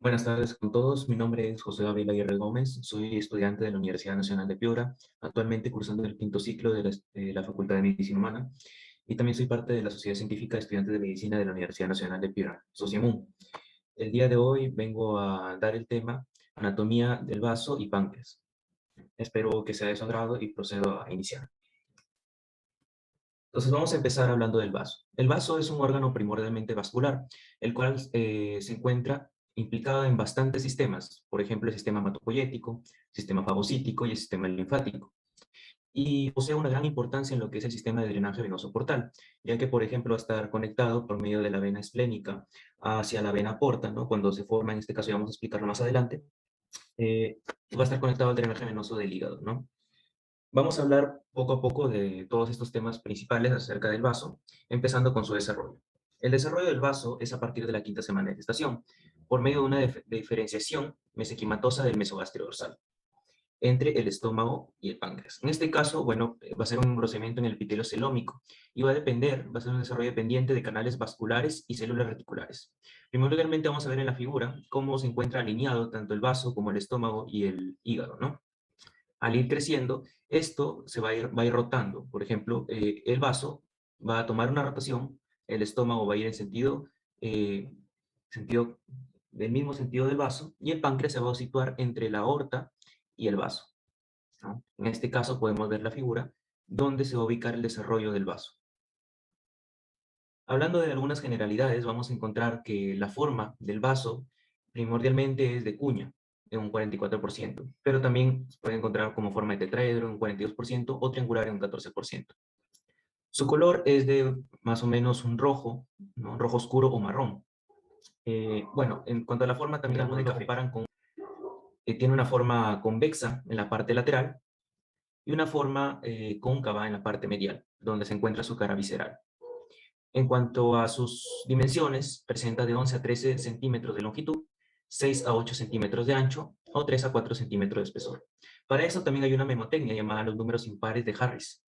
Buenas tardes con todos. Mi nombre es José Gabriel Aguirre Gómez. Soy estudiante de la Universidad Nacional de Piura, actualmente cursando el quinto ciclo de la Facultad de Medicina Humana. Y también soy parte de la Sociedad Científica de Estudiantes de Medicina de la Universidad Nacional de Piura, SOCIEMUN. El día de hoy vengo a dar el tema Anatomía del vaso y páncreas. Espero que sea de su agrado y procedo a iniciar. Entonces vamos a empezar hablando del vaso. El vaso es un órgano primordialmente vascular, el cual se encuentra implicado en bastantes sistemas, por ejemplo, el sistema hematopoyético, sistema fagocítico y el sistema linfático. Y posee una gran importancia en lo que es el sistema de drenaje venoso portal, ya que, por ejemplo, va a estar conectado por medio de la vena esplénica hacia la vena porta, ¿no? Cuando se forma, en este caso, y vamos a explicarlo más adelante, va a estar conectado al drenaje venoso del hígado, ¿no? Vamos a hablar poco a poco de todos estos temas principales acerca del vaso, empezando con su desarrollo. El desarrollo del vaso es a partir de la quinta semana de gestación, por medio de una diferenciación mesenquimatosa del mesogastrio dorsal entre el estómago y el páncreas. En este caso, bueno, va a ser un engrosamiento en el epitelio celómico y va a ser un desarrollo dependiente de canales vasculares y células reticulares. Primordialmente vamos a ver en la figura cómo se encuentra alineado tanto el vaso como el estómago y el hígado, ¿no? Al ir creciendo, esto va a ir rotando. Por ejemplo, el vaso va a tomar una rotación, el estómago va a ir en sentido del mismo sentido del vaso, y el páncreas se va a situar entre la aorta y el vaso, ¿no? En este caso podemos ver la figura donde se va a ubicar el desarrollo del vaso. Hablando de algunas generalidades, vamos a encontrar que la forma del vaso primordialmente es de cuña, en un 44%, pero también se puede encontrar como forma de tetraedro en un 42% o triangular en un 14%. Su color es de más o menos un rojo, ¿no? Rojo oscuro o marrón. Bueno, en cuanto a la forma, también algunos lo comparan con, tiene una forma convexa en la parte lateral y una forma cóncava en la parte medial, donde se encuentra su cara visceral. En cuanto a sus dimensiones, presenta de 11 a 13 centímetros de longitud, 6 a 8 centímetros de ancho o 3 a 4 centímetros de espesor. Para eso también hay una memotecnia llamada los números impares de Harris.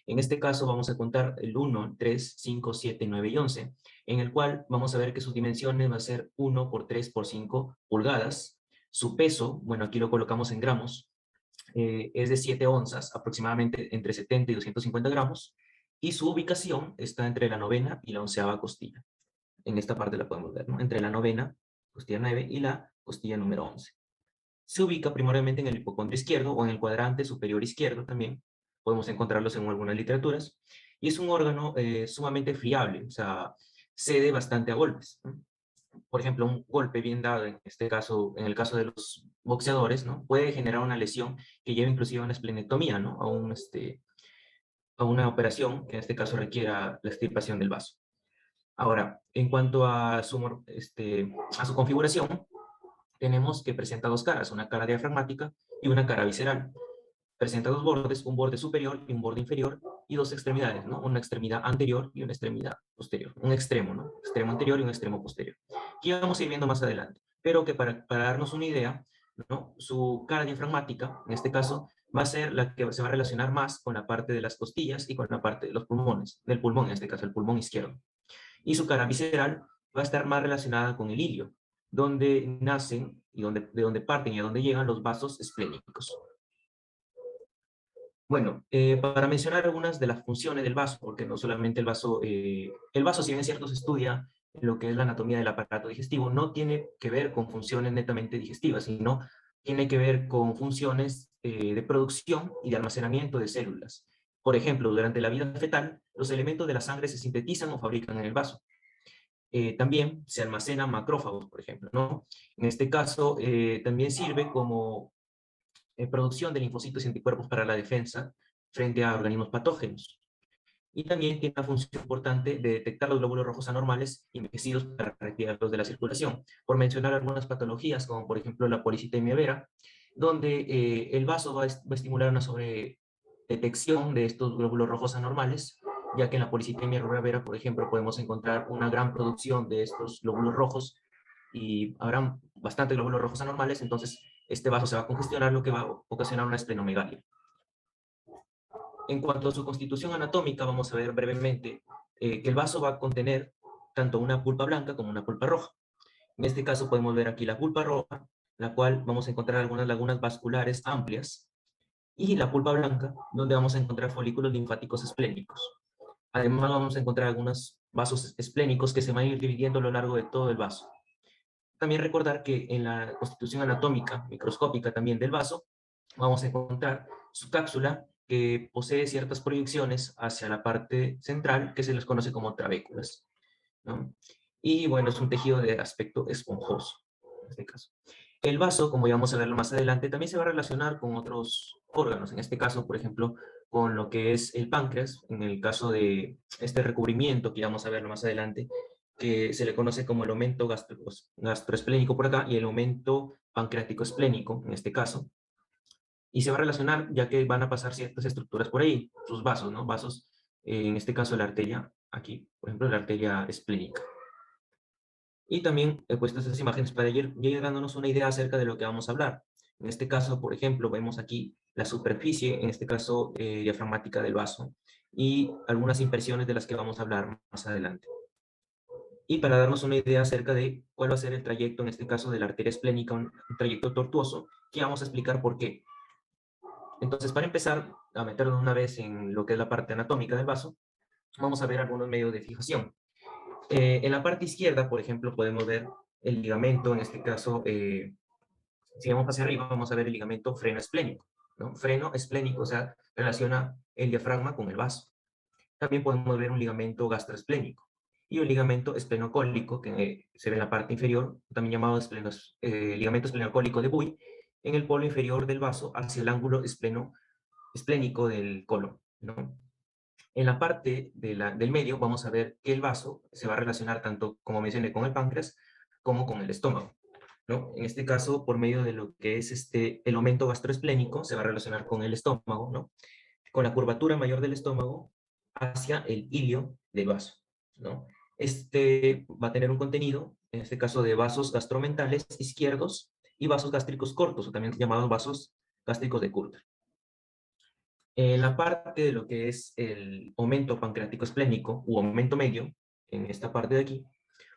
En este caso vamos a contar el 1, 3, 5, 7, 9 y 11, en el cual vamos a ver que sus dimensiones va a ser 1 por 3 por 5 pulgadas. Su peso, bueno, aquí lo colocamos en gramos, es de 7 onzas, aproximadamente entre 70 y 250 gramos, y su ubicación está entre la novena y la onceava costilla. En esta parte la podemos ver, ¿no? Entre la novena, costilla 9, y la costilla número 11. Se ubica primordialmente en el hipocondrio izquierdo o en el cuadrante superior izquierdo también. Podemos encontrarlos en algunas literaturas. Y es un órgano sumamente friable, o sea, cede bastante a golpes, ¿no? Por ejemplo, un golpe bien dado, en este caso, en el caso de los boxeadores, ¿no? Puede generar una lesión que lleva inclusive a una esplenectomía, ¿no? A una operación que en este caso requiera la extirpación del vaso. Ahora, en cuanto a su configuración, tenemos que presenta dos caras, una cara diafragmática y una cara visceral. Presenta dos bordes, un borde superior y un borde inferior, y dos extremidades, ¿no? Una extremidad anterior y una extremidad posterior. Un extremo, ¿no? Extremo anterior y un extremo posterior. Que vamos a ir viendo más adelante. Pero que para darnos una idea, ¿no? Su cara diafragmática, en este caso, va a ser la que se va a relacionar más con la parte de las costillas y con la parte de los pulmones, del pulmón, en este caso, el pulmón izquierdo. Y su cara visceral va a estar más relacionada con el ilio, donde nacen y de donde parten y a donde llegan los vasos esplénicos. Bueno, para mencionar algunas de las funciones del vaso, porque no solamente el vaso, si bien es cierto, se estudia en lo que es la anatomía del aparato digestivo, no tiene que ver con funciones netamente digestivas, sino tiene que ver con funciones de producción y de almacenamiento de células. Por ejemplo, durante la vida fetal, los elementos de la sangre se sintetizan o fabrican en el vaso. También se almacenan macrófagos, por ejemplo, ¿no? En este caso, también sirve como producción de linfocitos y anticuerpos para la defensa frente a organismos patógenos. Y también tiene una función importante de detectar los glóbulos rojos anormales y envejecidos para retirarlos de la circulación. Por mencionar algunas patologías, como por ejemplo la policitemia vera, donde el vaso va a estimular una sobredetección de estos glóbulos rojos anormales, ya que en la policitemia vera, por ejemplo, podemos encontrar una gran producción de estos glóbulos rojos y habrán bastantes glóbulos rojos anormales, entonces este vaso se va a congestionar, lo que va a ocasionar una esplenomegalia. En cuanto a su constitución anatómica, vamos a ver brevemente que el vaso va a contener tanto una pulpa blanca como una pulpa roja. En este caso podemos ver aquí la pulpa roja, la cual vamos a encontrar algunas lagunas vasculares amplias, y la pulpa blanca, donde vamos a encontrar folículos linfáticos esplénicos. Además vamos a encontrar algunos vasos esplénicos que se van a ir dividiendo a lo largo de todo el vaso. También recordar que en la constitución anatómica microscópica también del vaso, vamos a encontrar su cápsula que posee ciertas proyecciones hacia la parte central que se les conoce como trabéculas, ¿no? Y bueno, es un tejido de aspecto esponjoso, en este caso. El vaso, como ya vamos a verlo más adelante, también se va a relacionar con otros órganos, en este caso, por ejemplo, con lo que es el páncreas, en el caso de este recubrimiento que vamos a verlo más adelante, que se le conoce como el aumento gastroesplénico por acá y el aumento pancreático esplénico, en este caso, y se va a relacionar ya que van a pasar ciertas estructuras por ahí, sus vasos, ¿no? Vasos, en este caso la arteria, aquí, por ejemplo, la arteria esplénica. Y también he puesto estas imágenes para ir dándonos una idea acerca de lo que vamos a hablar. En este caso, por ejemplo, vemos aquí la superficie, en este caso diafragmática del vaso, y algunas impresiones de las que vamos a hablar más adelante. Y para darnos una idea acerca de cuál va a ser el trayecto, en este caso de la arteria esplénica, un trayecto tortuoso, que vamos a explicar por qué. Entonces, para empezar a meternos una vez en lo que es la parte anatómica del vaso, vamos a ver algunos medios de fijación. En la parte izquierda, por ejemplo, podemos ver el ligamento, en este caso, si vamos hacia arriba, vamos a ver el ligamento freno esplénico, ¿no? Freno esplénico, o sea, relaciona el diafragma con el vaso. También podemos ver un ligamento gastroesplénico y un ligamento esplenocólico, que se ve en la parte inferior, también llamado ligamento esplenocólico de Buy, en el polo inferior del vaso hacia el ángulo esplénico del colon, ¿no? En la parte del medio vamos a ver que el vaso se va a relacionar tanto, como mencioné, con el páncreas como con el estómago, ¿no? En este caso, por medio de lo que es el aumento gastroesplénico, se va a relacionar con el estómago, ¿no? Con la curvatura mayor del estómago hacia el ilio del vaso, ¿no? Este va a tener un contenido, en este caso, de vasos gastromentales izquierdos y vasos gástricos cortos, o también llamados vasos gástricos de Kurter. En la parte de lo que es el aumento pancreático esplénico u aumento medio, en esta parte de aquí,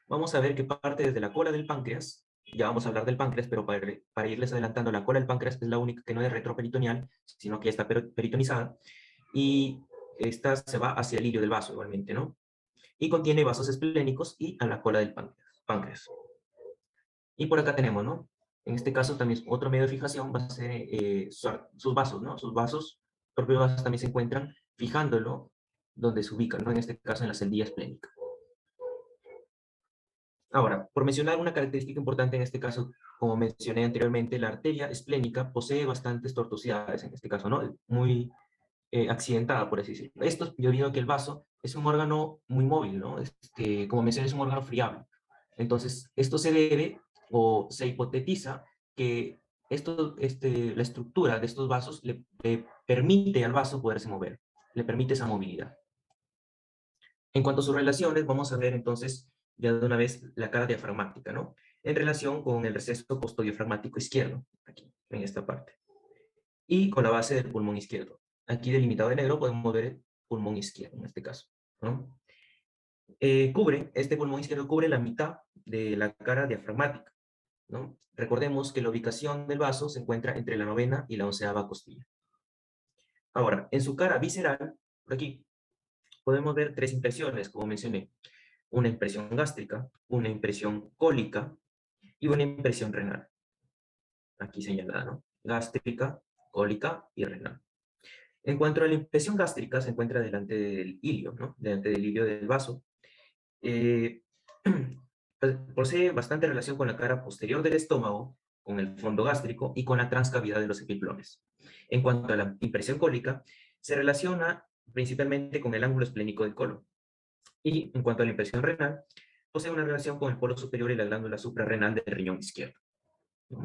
vamos a ver que parte desde la cola del páncreas, ya vamos a hablar del páncreas, pero para irles adelantando, la cola del páncreas es la única que no es retroperitoneal, sino que ya está peritonizada, y esta se va hacia el ilio del vaso igualmente, ¿no? Y contiene vasos esplénicos y a la cola del páncreas. Y por acá tenemos, ¿no? En este caso también otro medio de fijación va a ser sus vasos, ¿no? Sus vasos, propios vasos también se encuentran fijándolo donde se ubican, ¿no? En este caso en la celdilla esplénica. Ahora, por mencionar una característica importante en este caso, como mencioné anteriormente, la arteria esplénica posee bastantes tortuosidades, en este caso, ¿no? Muy accidentada, por así decirlo. Esto debido a que el vaso es un órgano muy móvil, ¿no? Como mencioné, es un órgano friable. Entonces, esto se debe o se hipotetiza que la estructura de estos vasos le permite al vaso poderse mover, le permite esa movilidad. En cuanto a sus relaciones, vamos a ver entonces ya de una vez la cara diafragmática, ¿no? En relación con el receso postodiafragmático izquierdo, aquí, en esta parte, y con la base del pulmón izquierdo. Aquí delimitado de negro podemos ver el pulmón izquierdo, en este caso, ¿no? Este pulmón izquierdo cubre la mitad de la cara diafragmática, ¿no? Recordemos que la ubicación del vaso se encuentra entre la novena y la onceava costilla. Ahora, en su cara visceral, por aquí, podemos ver tres impresiones, como mencioné. Una impresión gástrica, una impresión cólica y una impresión renal. Aquí señalada, ¿no? Gástrica, cólica y renal. En cuanto a la impresión gástrica, se encuentra delante del ilio, ¿no? Delante del ilio del vaso. Eh, posee bastante relación con la cara posterior del estómago, con el fondo gástrico y con la transcavidad de los epiplones. En cuanto a la impresión cólica, se relaciona principalmente con el ángulo esplénico del colon. Y en cuanto a la impresión renal, posee una relación con el polo superior y la glándula suprarrenal del riñón izquierdo, ¿no?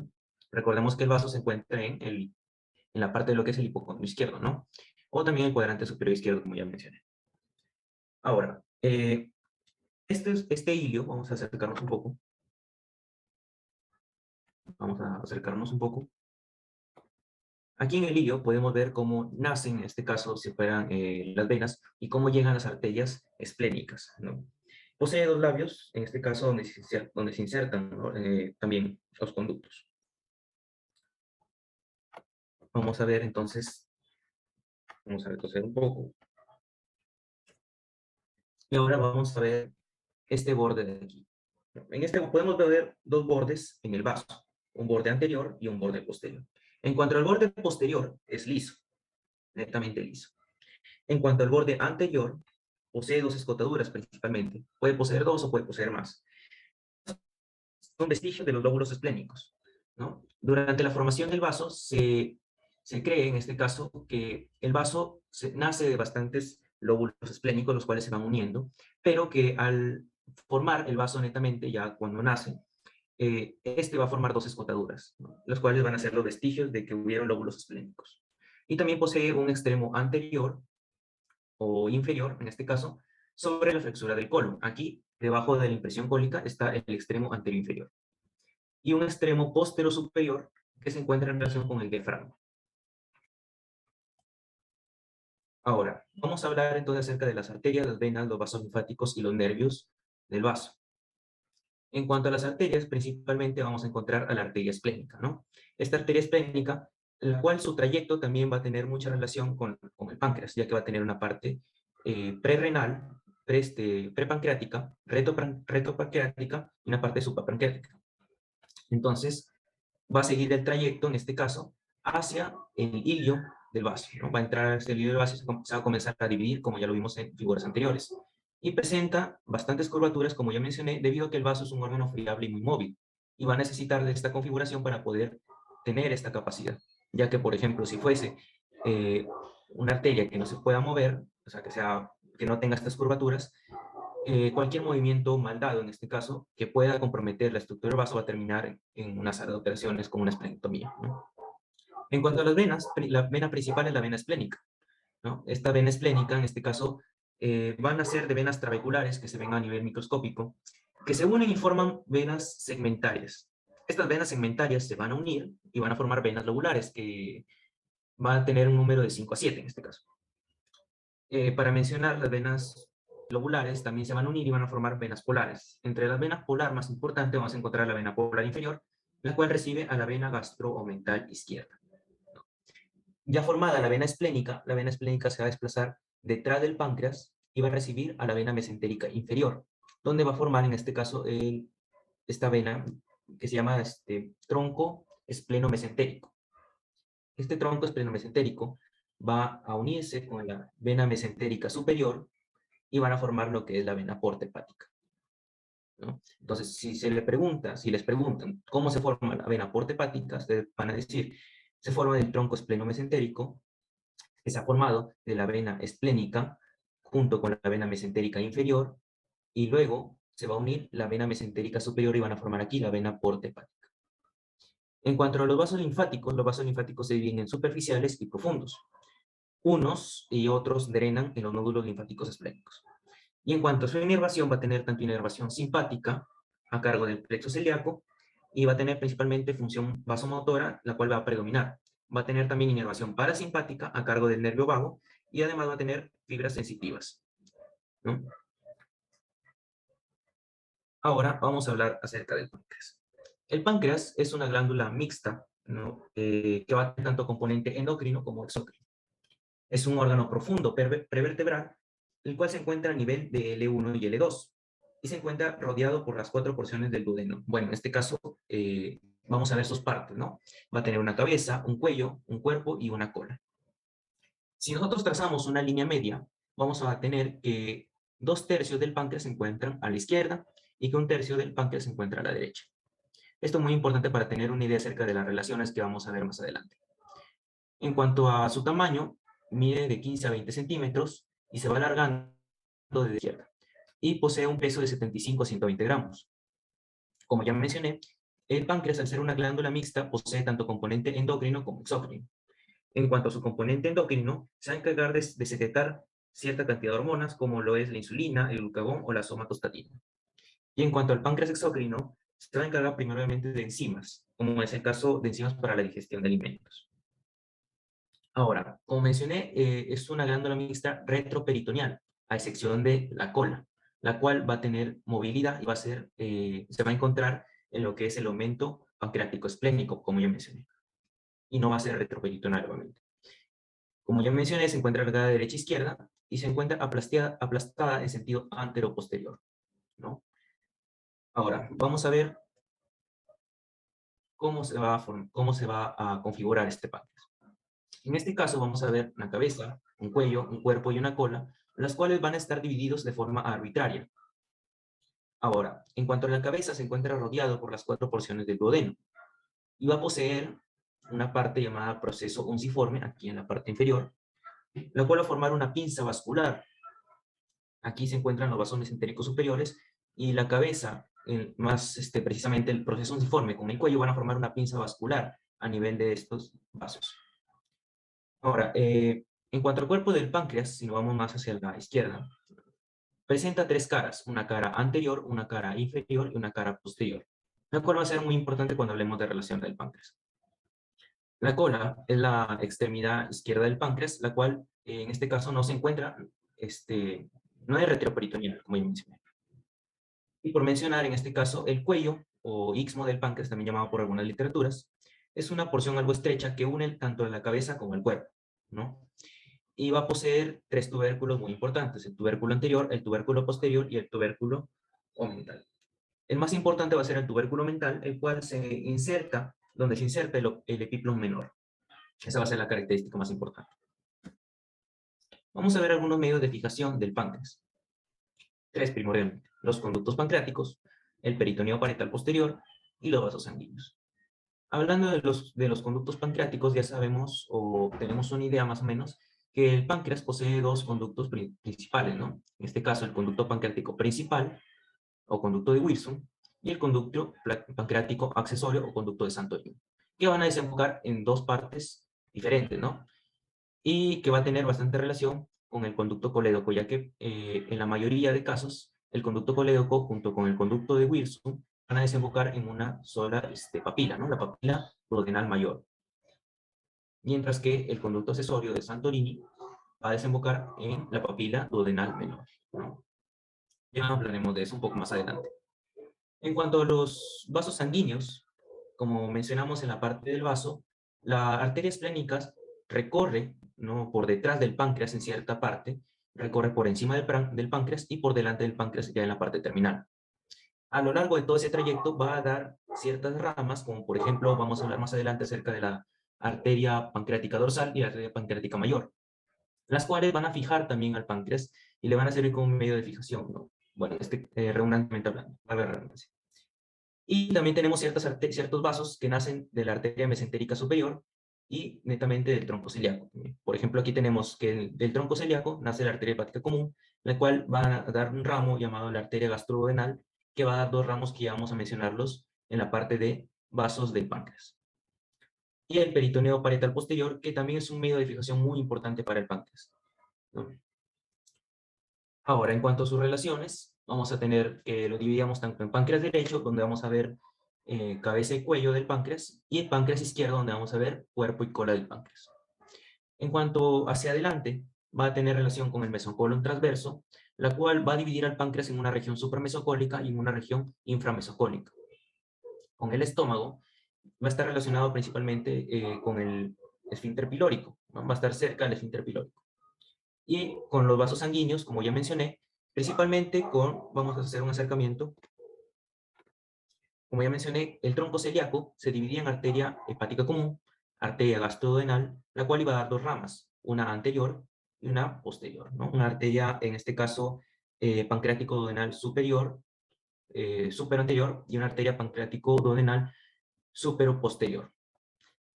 Recordemos que el vaso se encuentra en la parte de lo que es el hipocondrio izquierdo, ¿no? O también el cuadrante superior izquierdo, como ya mencioné. Ahora, este hilio, vamos a acercarnos un poco. Vamos a acercarnos un poco. Aquí en el hilio podemos ver cómo nacen, en este caso, si fueran las venas, y cómo llegan las arterias esplénicas, ¿no? Posee dos labios, en este caso donde se insertan, ¿no? También los conductos. Vamos a ver entonces, vamos a retroceder un poco. Y ahora vamos a ver este borde de aquí. En este podemos ver dos bordes en el vaso, un borde anterior y un borde posterior. En cuanto al borde posterior, es liso, netamente liso. En cuanto al borde anterior, posee dos escotaduras principalmente. Puede poseer dos o puede poseer más. Son vestigios de los lóbulos esplénicos, ¿no? Durante la formación del vaso se cree, en este caso, que el vaso nace de bastantes lóbulos esplénicos, los cuales se van uniendo, pero que al formar el vaso netamente, ya cuando nace, este va a formar dos escotaduras, ¿no? Las cuales van a ser los vestigios de que hubieron lóbulos esplénicos. Y también posee un extremo anterior o inferior, en este caso, sobre la flexura del colon. Aquí, debajo de la impresión cólica, está el extremo anterior inferior. Y un extremo postero superior que se encuentra en relación con el diafragma. Ahora, vamos a hablar entonces acerca de las arterias, las venas, los vasos linfáticos y los nervios del vaso. En cuanto a las arterias, principalmente vamos a encontrar a la arteria esplénica, ¿no? Esta arteria esplénica, la cual su trayecto también va a tener mucha relación con el páncreas, ya que va a tener una parte prerrenal, prepancreática, retopancreática y una parte suprapancreática. Entonces, va a seguir el trayecto, en este caso, hacia el ilio del vaso, ¿no? Va a entrar hacia el ilio del vaso y se va a comenzar a dividir, como ya lo vimos en figuras anteriores. Y presenta bastantes curvaturas, como ya mencioné, debido a que el vaso es un órgano friable y muy móvil, y va a necesitar de esta configuración para poder tener esta capacidad. Ya que, por ejemplo, si fuese una arteria que no se pueda mover, o sea, que no tenga estas curvaturas, cualquier movimiento mal dado, en este caso, que pueda comprometer la estructura del vaso va a terminar en una sala de operaciones como una esplenectomía, ¿no? En cuanto a las venas, la vena principal es la vena esplénica, ¿no? Esta vena esplénica, en este caso, van a ser de venas trabeculares que se ven a nivel microscópico, que se unen y forman venas segmentarias. Estas venas segmentarias se van a unir y van a formar venas lobulares, que van a tener un número de 5 a 7 en este caso. Para mencionar, las venas lobulares también se van a unir y van a formar venas polares. Entre las venas polar más importantes vamos a encontrar la vena polar inferior, la cual recibe a la vena gastroomental izquierda. Ya formada la vena esplénica se va a desplazar detrás del páncreas y va a recibir a la vena mesentérica inferior, donde va a formar en este caso esta vena que se llama tronco espleno-mesentérico. Este tronco espleno-mesentérico va a unirse con la vena mesentérica superior y van a formar lo que es la vena porta hepática, ¿no? Entonces, si les preguntan cómo se forma la vena porta hepática, ustedes van a decir, se forma del tronco espleno-mesentérico, que se ha formado de la vena esplénica junto con la vena mesentérica inferior, y luego se va a unir la vena mesentérica superior y van a formar aquí la vena porta hepática. En cuanto a los vasos linfáticos se dividen en superficiales y profundos. Unos y otros drenan en los nódulos linfáticos esplénicos. Y en cuanto a su inervación, va a tener tanto inervación simpática a cargo del plexo celíaco y va a tener principalmente función vasomotora, la cual va a predominar. Va a tener también inervación parasimpática a cargo del nervio vago y además va a tener fibras sensitivas, ¿no? Ahora vamos a hablar acerca del páncreas. El páncreas es una glándula mixta, ¿no? Que va a tener tanto componente endocrino como exócrino. Es un órgano profundo prevertebral, el cual se encuentra a nivel de L1 y L2 y se encuentra rodeado por las 4 porciones del duodeno. Bueno, en este caso vamos a ver sus partes, ¿no? Va a tener una cabeza, un cuello, un cuerpo y una cola. Si nosotros trazamos una línea media, vamos a tener que 2/3 del páncreas se encuentran a la izquierda y que 1/3 del páncreas se encuentra a la derecha. Esto es muy importante para tener una idea acerca de las relaciones que vamos a ver más adelante. En cuanto a su tamaño, mide de 15 a 20 centímetros y se va alargando de izquierda. Y posee un peso de 75 a 120 gramos. Como ya mencioné, el páncreas, al ser una glándula mixta, posee tanto componente endocrino como exócrino. En cuanto a su componente endocrino, se va a encargar de secretar cierta cantidad de hormonas, como lo es la insulina, el glucagón o la somatostatina. Y en cuanto al páncreas exócrino, se va a encargar primeramente de enzimas, como es el caso de enzimas para la digestión de alimentos. Ahora, como mencioné, es una glándula mixta retroperitoneal, a excepción de la cola. la cual va a tener movilidad y va a ser, se va a encontrar en lo que es el aumento pancreático esplénico, como ya mencioné, y no va a ser retroperitoneal nuevamente. Como ya mencioné, se encuentra cargada de derecha a izquierda y se encuentra aplastada en sentido antero-posterior, ¿no? Ahora, vamos a ver cómo se va a configurar este páncreas. En este caso vamos a ver una cabeza, un cuello, un cuerpo y una cola, las cuales van a estar divididos de forma arbitraria. Ahora, en cuanto a la cabeza, se encuentra rodeado por las 4 porciones del duodeno y va a poseer una parte llamada proceso unciforme, aquí en la parte inferior, la cual va a formar una pinza vascular. Aquí se encuentran los vasos mesentéricos superiores y la cabeza, más precisamente el proceso unciforme con el cuello, van a formar una pinza vascular a nivel de estos vasos. Ahora, en cuanto al cuerpo del páncreas, si nos vamos más hacia la izquierda, presenta 3 caras, una cara anterior, una cara inferior y una cara posterior, la cual va a ser muy importante cuando hablemos de relación del páncreas. La cola es la extremidad izquierda del páncreas, la cual en este caso no se encuentra, no es retroperitoneal, como ya mencioné. Y por mencionar en este caso el cuello o istmo del páncreas, también llamado por algunas literaturas, es una porción algo estrecha que une tanto la cabeza como el cuerpo, ¿no? Y va a poseer 3 tubérculos muy importantes, el tubérculo anterior, el tubérculo posterior y el tubérculo omental. El más importante va a ser el tubérculo mental, el cual se inserta, donde se inserta el epíplon menor. Esa va a ser la característica más importante. Vamos a ver algunos medios de fijación del páncreas. 3 primordialmente: los conductos pancreáticos, el peritoneo parietal posterior y los vasos sanguíneos. Hablando de los conductos pancreáticos, ya sabemos o tenemos una idea más o menos que el páncreas posee 2 conductos principales, ¿no? En este caso, el conducto pancreático principal o conducto de Wilson y el conducto pancreático accesorio o conducto de Santorini, que van a desembocar en 2 partes diferentes, ¿no? Y que va a tener bastante relación con el conducto colédoco, ya que en la mayoría de casos el conducto colédoco junto con el conducto de Wilson van a desembocar en una sola papila, ¿no? La papila duodenal mayor. Mientras que el conducto accesorio de Santorini va a desembocar en la papila duodenal menor, ¿no? Ya hablaremos de eso un poco más adelante. En cuanto a los vasos sanguíneos, como mencionamos en la parte del vaso, la arteria esplénica recorre, ¿no?, por detrás del páncreas en cierta parte, recorre por encima del páncreas y por delante del páncreas ya en la parte terminal. A lo largo de todo ese trayecto va a dar ciertas ramas, como por ejemplo, vamos a hablar más adelante acerca de la arteria pancreática dorsal y la arteria pancreática mayor, las cuales van a fijar también al páncreas y le van a servir como medio de fijación, ¿no? Bueno, redundantemente hablando, a ver, redundancia. Y también tenemos ciertos vasos que nacen de la arteria mesentérica superior y netamente del tronco celíaco. Por ejemplo, aquí tenemos que del tronco celíaco nace la arteria hepática común, la cual va a dar un ramo llamado la arteria gastroduodenal, que va a dar 2 ramos que ya vamos a mencionarlos en la parte de vasos del páncreas. Y el peritoneo parietal posterior, que también es un medio de fijación muy importante para el páncreas, ¿no? Ahora, en cuanto a sus relaciones, vamos a tener que lo dividíamos tanto en páncreas derecho, donde vamos a ver cabeza y cuello del páncreas, y el páncreas izquierdo, donde vamos a ver cuerpo y cola del páncreas. En cuanto hacia adelante, va a tener relación con el mesocolon transverso, la cual va a dividir al páncreas en una región supramesocólica y en una región inframesocólica. Con el estómago, va a estar relacionado principalmente con el esfínter pilórico, ¿no? Va a estar cerca del esfínter pilórico. Y con los vasos sanguíneos, como ya mencioné, principalmente vamos a hacer un acercamiento, como ya mencioné, el tronco celíaco se dividía en arteria hepática común, arteria gastroduodenal, la cual iba a dar 2 ramas, una anterior y una posterior, ¿no? Una arteria, en este caso, pancreático duodenal superior, superanterior, y una arteria pancreático duodenal superoposterior.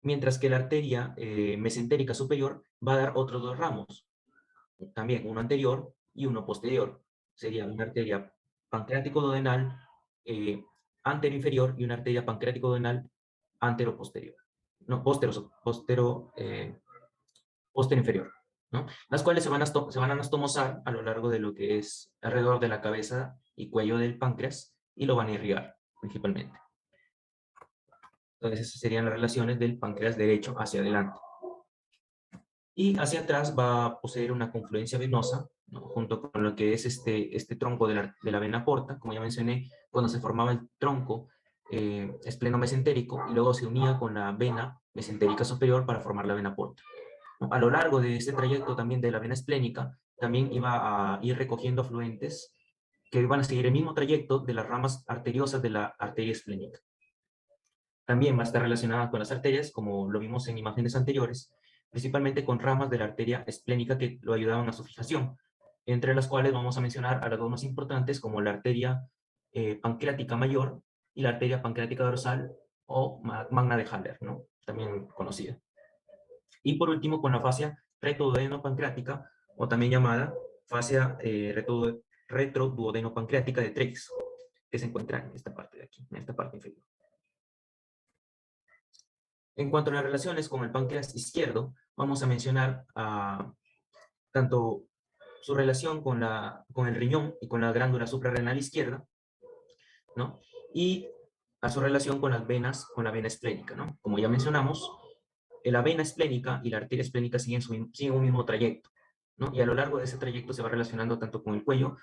Mientras que la arteria mesentérica superior va a dar otros 2 ramos, también uno anterior y uno posterior. Sería una arteria pancreático-duodenal antero-inferior y una arteria pancreático-duodenal antero-posterior. No, posterior-inferior, ¿no? Las cuales se van a anastomosar a lo largo de lo que es alrededor de la cabeza y cuello del páncreas y lo van a irrigar principalmente. Entonces, esas serían las relaciones del páncreas derecho hacia adelante. Y hacia atrás va a poseer una confluencia venosa, ¿no? Junto con lo que es este tronco de la vena porta, como ya mencioné, cuando se formaba el tronco espleno-mesentérico y luego se unía con la vena mesentérica superior para formar la vena porta, ¿no? A lo largo de este trayecto también de la vena esplénica, también iba a ir recogiendo afluentes que iban a seguir el mismo trayecto de las ramas arteriosas de la arteria esplénica. También va a estar relacionada con las arterias, como lo vimos en imágenes anteriores, principalmente con ramas de la arteria esplénica que lo ayudaban a su fijación, entre las cuales vamos a mencionar a las dos más importantes, como la arteria pancreática mayor y la arteria pancreática dorsal o magna de Haller, ¿no? También conocida. Y por último, con la fascia retroduodeno-pancreática, o también llamada fascia retroduodeno-pancreática de Trex, que se encuentra en esta parte de aquí, en esta parte inferior. En cuanto a las relaciones con el páncreas izquierdo, vamos a mencionar tanto su relación con el riñón y con la glándula suprarrenal izquierda, ¿no? Y a su relación con las venas, con la vena esplénica, ¿no? Como ya mencionamos, la vena esplénica y la arteria esplénica siguen un mismo trayecto, ¿no? Y a lo largo de ese trayecto se va relacionando tanto con el cuello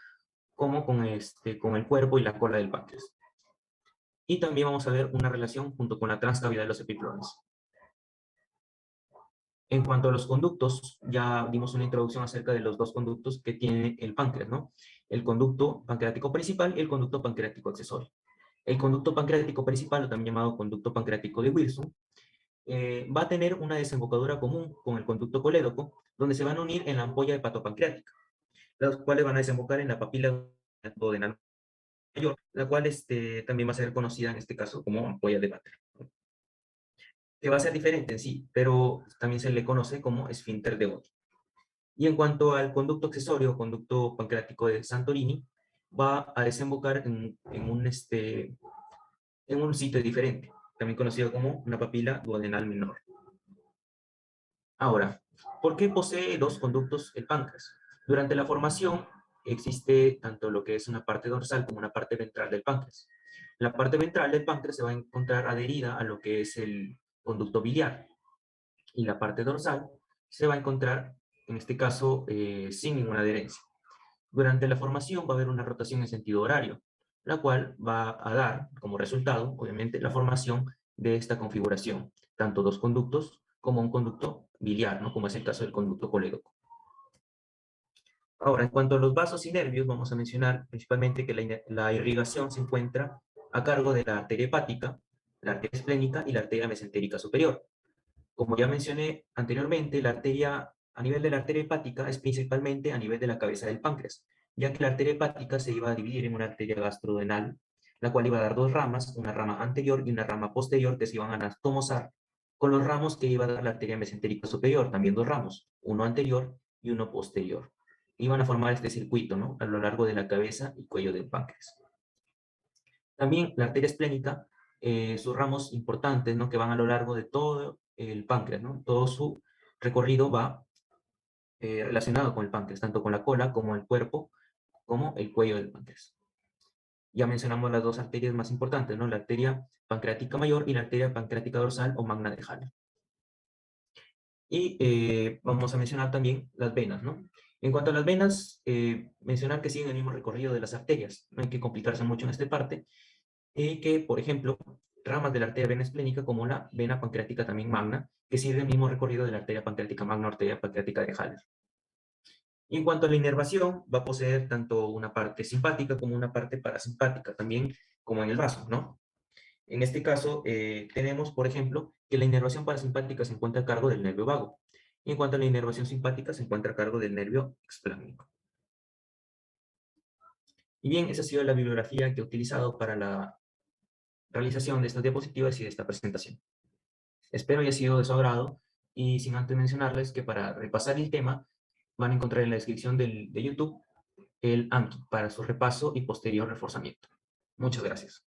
como con el cuerpo y la cola del páncreas. Y también vamos a ver una relación junto con la transcavidad de los epiplones. En cuanto a los conductos, ya dimos una introducción acerca de los dos conductos que tiene el páncreas, ¿no? El conducto pancreático principal y el conducto pancreático accesorio. El conducto pancreático principal, o también llamado conducto pancreático de Wilson, va a tener una desembocadura común con el conducto colédoco, donde se van a unir en la ampolla hepatopancreática, las cuales van a desembocar en la papila duodenal mayor, la cual también va a ser conocida en este caso como ampolla de Vater, que va a ser diferente en sí, pero también se le conoce como esfínter de Otto. Y en cuanto al conducto accesorio, conducto pancreático de Santorini, va a desembocar en un sitio diferente, también conocido como una papila duodenal menor. Ahora, ¿por qué posee dos conductos el páncreas? Durante la formación existe tanto lo que es una parte dorsal como una parte ventral del páncreas. La parte ventral del páncreas se va a encontrar adherida a lo que es el conducto biliar y la parte dorsal se va a encontrar, en este caso, sin ninguna adherencia. Durante la formación va a haber una rotación en sentido horario, la cual va a dar como resultado, obviamente, la formación de esta configuración, tanto dos conductos como un conducto biliar, ¿no? Como es el caso del conducto colédoco. Ahora, en cuanto a los vasos y nervios, vamos a mencionar principalmente que la irrigación se encuentra a cargo de la arteria hepática, la arteria esplénica y la arteria mesentérica superior. Como ya mencioné anteriormente, la arteria, a nivel de la arteria hepática es principalmente a nivel de la cabeza del páncreas, ya que la arteria hepática se iba a dividir en una arteria gastrodenal, la cual iba a dar dos ramas, una rama anterior y una rama posterior que se iban a anatomosar, con los ramos que iba a dar la arteria mesentérica superior, también dos ramos, uno anterior y uno posterior. Iban a formar este circuito, ¿no? A lo largo de la cabeza y cuello del páncreas. También la arteria esplénica, sus ramos importantes, ¿no? Que van a lo largo de todo el páncreas, ¿no? Todo su recorrido va relacionado con el páncreas, tanto con la cola como el cuerpo, como el cuello del páncreas. Ya mencionamos las dos arterias más importantes, ¿no? La arteria pancreática mayor y la arteria pancreática dorsal o magna de Haller. Y vamos a mencionar también las venas, ¿no? En cuanto a las venas, mencionar que siguen el mismo recorrido de las arterias, no hay que complicarse mucho en esta parte, que, por ejemplo, ramas de la arteria vena esplénica como la vena pancreática también magna, que sigue el mismo recorrido de la arteria pancreática magna o arteria pancreática de Haller. Y en cuanto a la inervación, va a poseer tanto una parte simpática como una parte parasimpática, también como en el vaso, ¿no? En este caso, tenemos, por ejemplo, que la inervación parasimpática se encuentra a cargo del nervio vago. Y en cuanto a la inervación simpática, se encuentra a cargo del nervio explánico. Y bien, esa ha sido la bibliografía que he utilizado para la realización de estas diapositivas y de esta presentación. Espero haya sido de su agrado y sin antes mencionarles que para repasar el tema van a encontrar en la descripción de YouTube el Anki para su repaso y posterior reforzamiento. Muchas gracias.